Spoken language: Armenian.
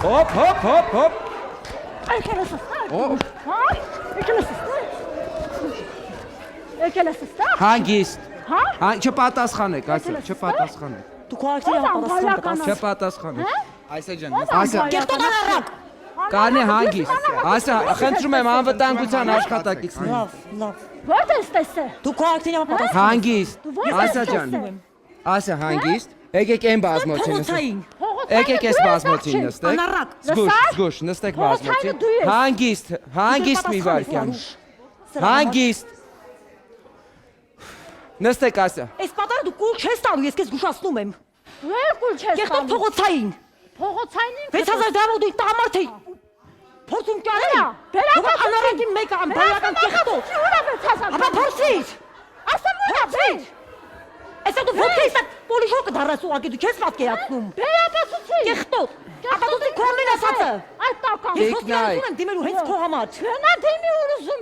Հոպ։ Եկել ես ստեղ։ Հա։ Եկել ես ստեղ։ Եկել ես ստեղ։ Հանգիստ։ Հա։ Չպատասխանեք, այսօր, չպատասխանեք։ Դու քո ակտիվը պատասխան տաս։ Չպատասխանեք։ Այսա ջան, Կերտոն անառակ։ Կանե հանգիստ։ Ասա, խնդրում եմ անվտանգության աշխատակիցներին։ Լավ։ Որտե՞ս տեսե։ Դու քո ակտիվը պատասխան։ Հանգիստ։ Ասա ջան։ Ասա հանգիստ։ Եկեք այն բազմոցին։ Փողոցային։ Եկեք այս բազմոցին նստեք։ Անառակ։ Զգուշ, նստեք բազմոցին։ Հանգիստ մի վարքյան։ Հանգիստ։ Նստեք ասա։ Այս պատարը դու կուլ չես տալու, ես քեզ զգուշացնում եմ։ Ո՞ր կուլ չես Կերտոն փողոցային։ Փողոցային 6000 դրամով դու տամարդ էի։ Փորձում ճարի։ Բերապա անառակին մեկը ամբարական կեղտո։ Ուրա 6000։ Ապա փորձիր։ Ասեմ ուրա բեր։ Այսա դու ոտքես պոլիշոկը դարասու ակի դու չես պատկերացնում։ Բերապացուցի։ Կեղտո։ Ապա դու քո ամեն ասածը։ Այդ տական։ Ես ոտքերում եմ դիմելու հենց քո համար։ Գնա դիմի ուր ուզում